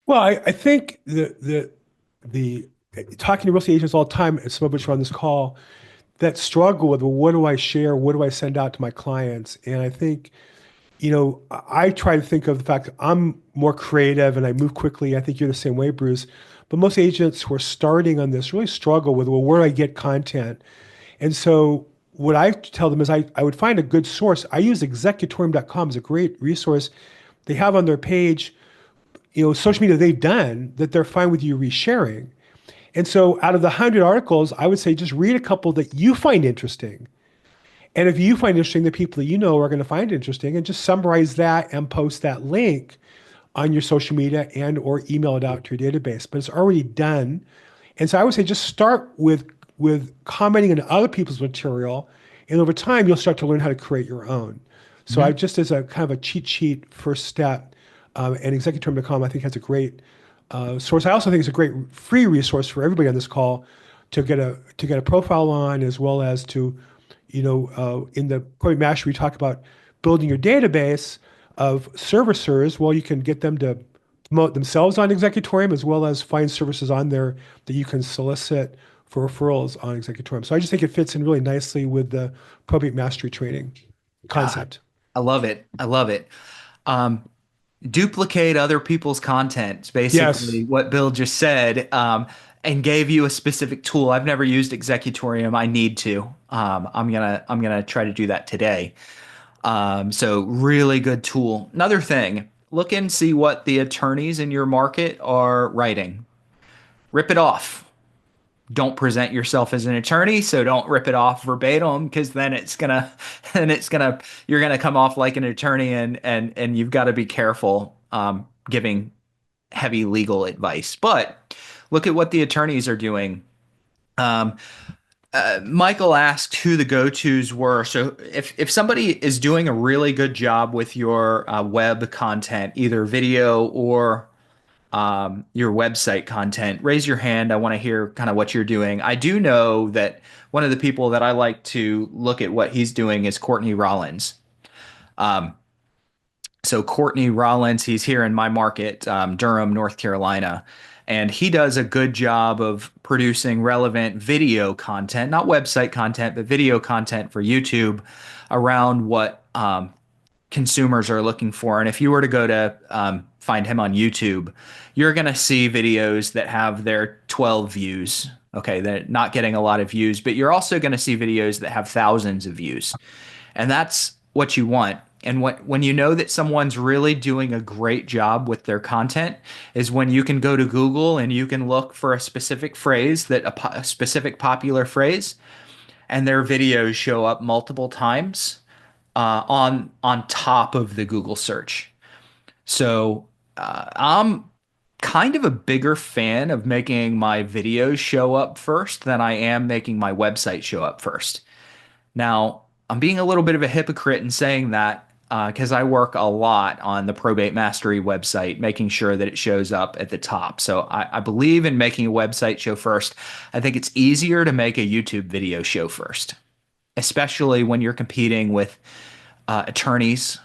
Well, I think the talking to real estate agents all the time, and some of which are on this call, that struggle with, well, what do I share? What do I send out to my clients? And I think, I try to think of the fact that I'm more creative and I move quickly. I think you're the same way, Bruce. But most agents who are starting on this really struggle with, well, where do I get content? And so what I tell them is I would find a good source. I use executorium.com as a great resource. They have on their page, social media they've done that they're fine with you resharing. And so out of the 100 articles, I would say just read a couple that you find interesting. And if you find interesting, the people that you know are going to find interesting, and just summarize that and post that link on your social media and or email it out to your database. But it's already done. And so I would say just start with commenting on other people's material, and over time you'll start to learn how to create your own. So I Mhm. just as a kind of a cheat sheet first step, and executorm.com I think has a great source. I also think it's a great free resource for everybody on this call to get a profile on, as well as to, in the Probate Mastery, we talk about building your database of servicers. Well, you can get them to promote themselves on Executorium, as well as find services on there that you can solicit for referrals on Executorium. So I just think it fits in really nicely with the Probate Mastery training Ah, concept. I love it. I love it. Um, Duplicate other people's content. It's Yes. basically what Bill just said, and gave you a specific tool. I've never used Executorium. I need to. I'm gonna try to do that today. So really good tool. Another thing, look and see what the attorneys in your market are writing. Rip it off. Don't present yourself as an attorney, so don't rip it off verbatim because then you're gonna come off like an attorney, and you've got to be careful giving heavy legal advice. But look at what the attorneys are doing. Um, Michael asked who the go-tos were. So if somebody is doing a really good job with your web content, either video or your website content, raise your hand. I want to hear kind of what you're doing. I do know that one of the people that I like to look at what he's doing is Courtney Rollins. Um, so Courtney Rollins, he's here in my market, Durham, North Carolina, and he does a good job of producing relevant video content, not website content, but video content for YouTube around what consumers are looking for. And if you were to go to find him on YouTube, you're going to see videos that have their 12 views. Okay, they're not getting a lot of views, but you're also going to see videos that have thousands of views. And that's what you want. And when you know that someone's really doing a great job with their content is when you can go to Google and you can look for a specific phrase, a specific popular phrase, and their videos show up multiple times on top of the Google search. So I'm kind of a bigger fan of making my videos show up first than I am making my website show up first. Now, I'm being a little bit of a hypocrite in saying that because I work a lot on the Probate Mastery website, making sure that it shows up at the top. So I believe in making a website show first. I think it's easier to make a YouTube video show first, especially when you're competing with attorneys,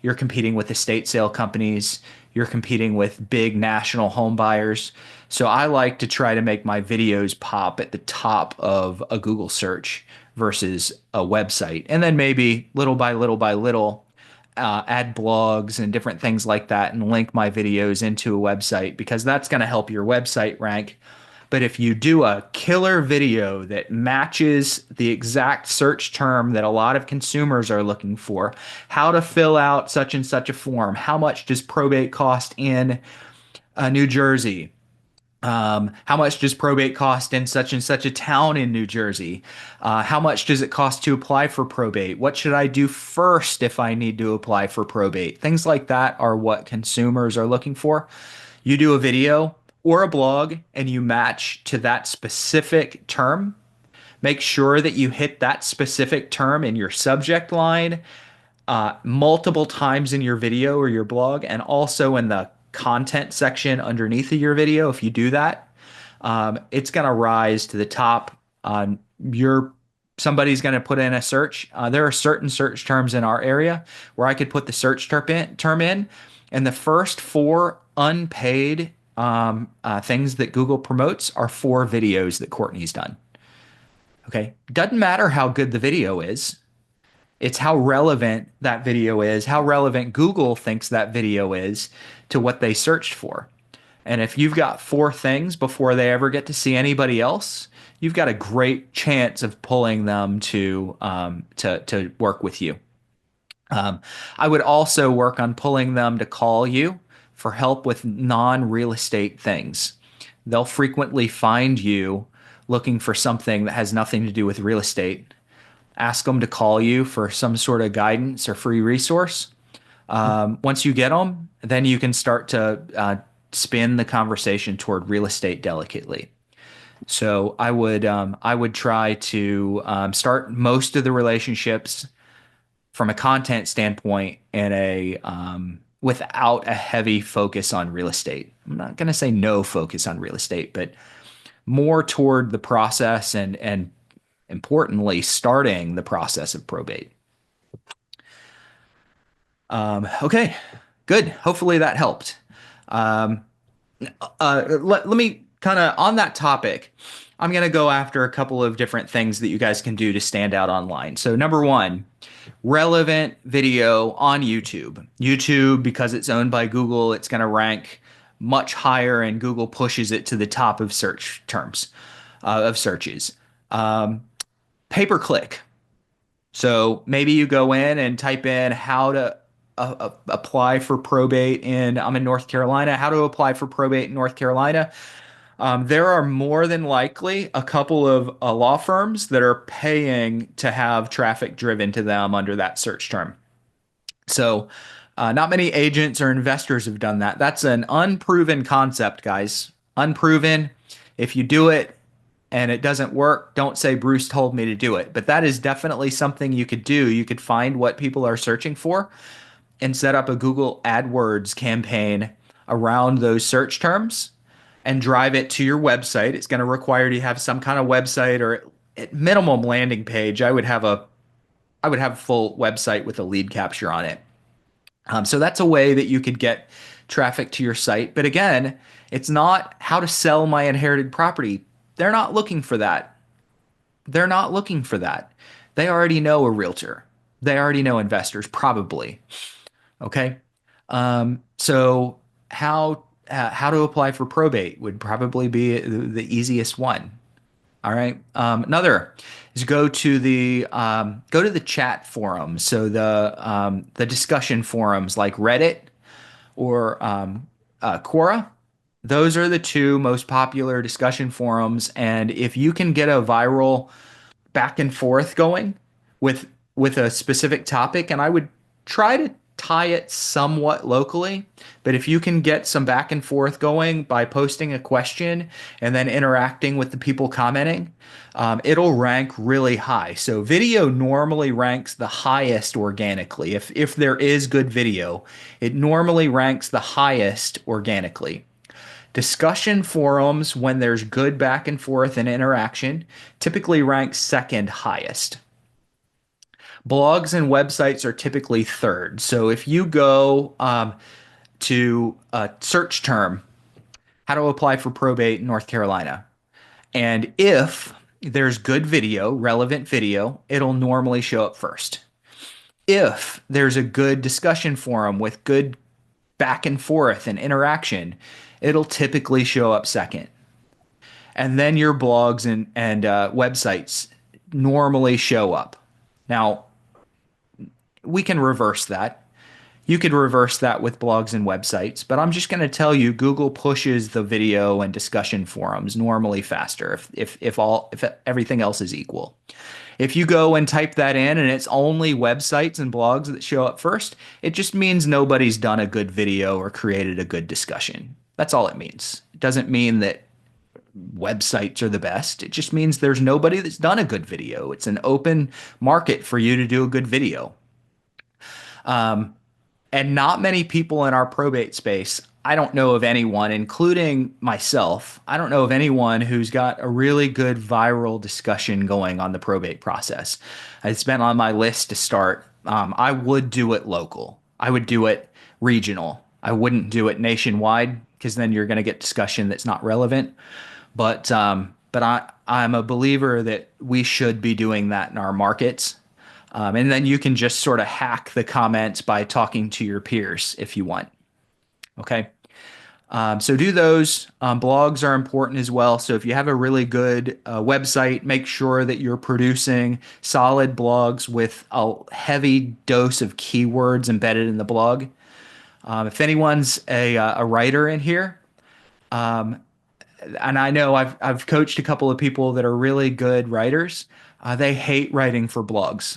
you're competing with estate sale companies, you're competing with big national home buyers. So I like to try to make my videos pop at the top of a Google search versus a website. And then maybe little by little by little, add blogs and different things like that and link my videos into a website because that's going to help your website rank. But if you do a killer video that matches the exact search term that a lot of consumers are looking for, how to fill out such and such a form, how much does probate cost in New Jersey? How much does probate cost in such and such a town in New Jersey? How much does it cost to apply for probate? What should I do first if I need to apply for probate? Things like that are what consumers are looking for. You do a video or a blog and you match to that specific term. Make sure that you hit that specific term in your subject line multiple times in your video or your blog, and also in the content section underneath of your video. If you do that, it's going to rise to the top. Your Somebody's going to put in a search. There are certain search terms in our area where I could put the search term in, and the first four unpaid things that Google promotes are 4 videos that Courtney's done. Okay. Doesn't matter how good the video is. It's how relevant that video is, how relevant Google thinks that video is to what they searched for. And if you've got 4 things before they ever get to see anybody else, you've got a great chance of pulling them to work with you. Um, I would also work on pulling them to call you for help with non-real estate things. They'll frequently find you looking for something that has nothing to do with real estate. Ask them to call you for some sort of guidance or free resource. Once you get them, then you can start to spin the conversation toward real estate delicately. So I would try to start most of the relationships from a content standpoint in a without a heavy focus on real estate. I'm not going to say no focus on real estate, but more toward the process and importantly starting the process of probate. Okay, good. Hopefully that helped. Um, let me kind of on that topic. I'm going to go after a couple of different things that you guys can do to stand out online. So number one, relevant video on YouTube. YouTube, because it's owned by Google, it's going to rank much higher, and Google pushes it to the top of search terms of searches. Pay per click. So maybe you go in and type in how to apply for probate in, I'm in North Carolina, how to apply for probate in North Carolina. There are more than likely a couple of law firms that are paying to have traffic driven to them under that search term. So, not many agents or investors have done that. That's an unproven concept, guys. Unproven. If you do it and it doesn't work, don't say Bruce told me to do it. But that is definitely something you could do. You could find what people are searching for and set up a Google AdWords campaign around those search terms and drive it to your website. It's going to require you to have some kind of website or at minimum landing page. I would have a full website with a lead capture on it. So that's a way that you could get traffic to your site. But again, it's not how to sell my inherited property. They're not looking for that. They're not looking for that. They already know a realtor. They already know investors, probably. Okay. So how to apply for probate would probably be the easiest one. All right. Another is go to the chat forums. So the discussion forums like Reddit or Quora. Those are the 2 most popular discussion forums. And if you can get a viral back and forth going with with a specific topic, and I would try to tie it somewhat locally, but if you can get some back and forth going by posting a question and then interacting with the people commenting, it'll rank really high. So video normally ranks the highest organically. If there is good video, it normally ranks the highest organically. Discussion forums, when there's good back and forth and interaction, typically rank second highest. Blogs and websites are typically third. So if you go to a search term, how to apply for probate in North Carolina, and if there's good video, relevant video, it'll normally show up first. If there's a good discussion forum with good back and forth and interaction, it'll typically show up second. And then your blogs and websites normally show up. Now, we can reverse that. You could reverse that with blogs and websites, but I'm just going to tell you Google pushes the video and discussion forums normally faster if everything else is equal. If you go and type that in and it's only websites and blogs that show up first, it just means nobody's done a good video or created a good discussion. That's all it means. It doesn't mean that websites are the best. It just means there's nobody that's done a good video. It's an open market for you to do a good video. And not many people in our probate space, I don't know of anyone, including myself, I don't know of anyone who's got a really good viral discussion going on the probate process. It's been on my list to start. I would do it local. I would do it regional. I wouldn't do it nationwide because then you're going to get discussion that's not relevant. But I'm a believer that we should be doing that in our markets. And then you can just sort of hack the comments by talking to your peers if you want. Okay. So do those. Blogs are important as well. So if you have a really good website, make sure that you're producing solid blogs with a heavy dose of keywords embedded in the blog. If anyone's a writer in here, and I know I've coached a couple of people that are really good writers. They hate writing for blogs.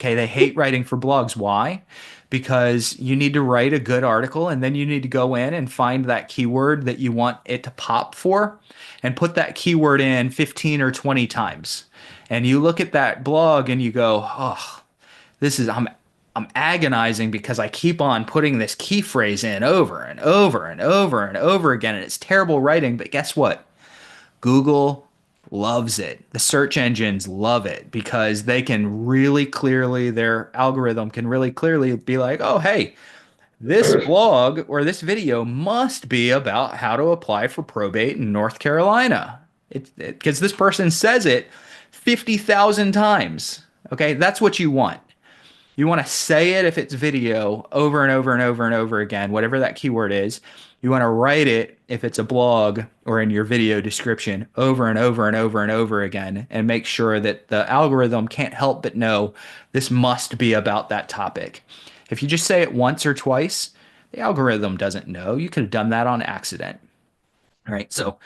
Okay, they hate writing for blogs. Why? Because you need to write a good article and then you need to go in and find that keyword that you want it to pop for and put that keyword in 15 or 20 times. And you look at that blog and you go, "Oh, this is I'm agonizing because I keep on putting this key phrase in over and over and over and over again and it's terrible writing, but guess what? Google loves it. The search engines love it because they can really clearly, their algorithm can really clearly be like, oh, hey, this blog or this video must be about how to apply for probate in North Carolina. Because this person says it 50,000 times. Okay, that's what you want. You want to say it if it's video over and over and over and over again, whatever that keyword is. You want to write it if it's a blog or in your video description over and over and over and over again and make sure that the algorithm can't help but know this must be about that topic. If you just say it once or twice, the algorithm doesn't know. You could have done that on accident. All right. So